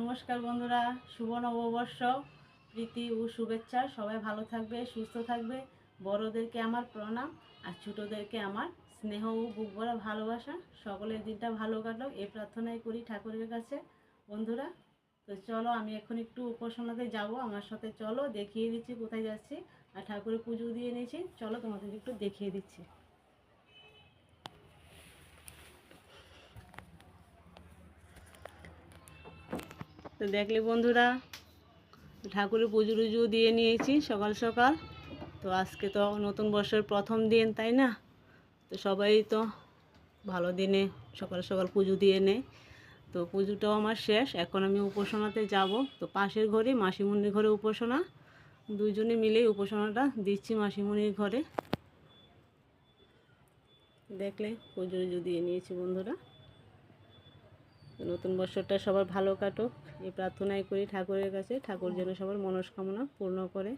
নমস্কার বন্ধুরা, শুভ নববর্ষ, প্রীতি ও শুভেচ্ছা। সবাই ভালো থাকবে, সুস্থ থাকবে। বড়োদেরকে আমার প্রণাম আর ছোটোদেরকে আমার স্নেহ ও বুক ভরা ভালোবাসা। সকলের দিনটা ভালো কাটুক এই প্রার্থনাই করি ঠাকুরের কাছে। বন্ধুরা, তো চলো আমি এখন একটু উপাসনাতে যাব, আমার সাথে চলো, দেখিয়ে দিচ্ছি কোথায় যাচ্ছি। আর ঠাকুরের পুজো দিয়ে নিয়েছি, চলো তোমাদের একটু দেখিয়ে দিচ্ছি। তো দেখলে বন্ধুরা, ঠাকুরের পুজো টুজো দিয়ে নিয়েছি সকাল সকাল। তো আজকে তো নতুন বর্ষের প্রথম দিন, তাই না? তো সবাই তো ভালো দিনে সকাল সকাল পুজো দিয়ে নেয়। তো পুজোটাও আমার শেষ, এখন আমি উপাসনাতে যাব। তো পাশের ঘরে মাসিমণির ঘরে উপাসনা, দুইজনে মিলে উপাসনাটা দিচ্ছি মাসিমণির ঘরে। দেখলে পুজো টুজো দিয়ে নিয়েছি বন্ধুরা। নতুন বছরটা সবার ভালো কাটুক এই প্রার্থনাই করি ঠাকুরের কাছে, ঠাকুর যেন সবার মনস্কামনা পূর্ণ করে।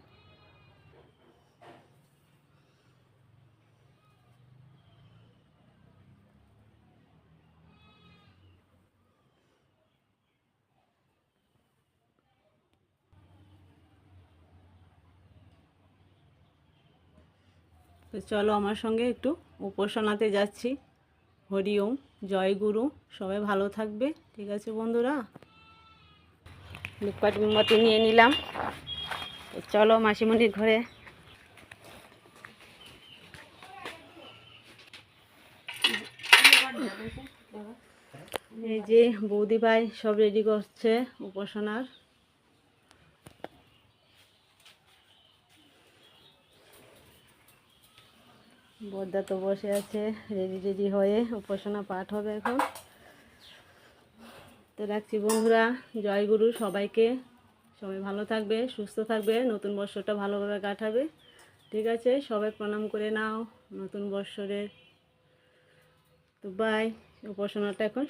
তো চলো আমার সঙ্গে একটু উপাসনাতে যাচ্ছি। হরি ওম, জয় গুরু। সবাই ভালো থাকবে, ঠিক আছে বন্ধুরা? ধূপকাঠ মোমবাতি নিয়ে নিলাম। চলো মাসিমণির ঘরে। এই যে বৌদি ভাই সব রেডি করছে উপাসনার। বদ্দা তো বসে আছে রেডি হয়ে, উপাসনা পাঠ হবে এখন। তো রাখছি বন্ধুরা, জয় গুরু সবাইকে। সবাই ভালো থাকবে, সুস্থ থাকবে, নতুন বর্ষটা ভালোভাবে কাটাবে, ঠিক আছে? সবাই প্রণাম করে নাও নতুন বর্ষরের। তো বাই। উপাসনাটা এখন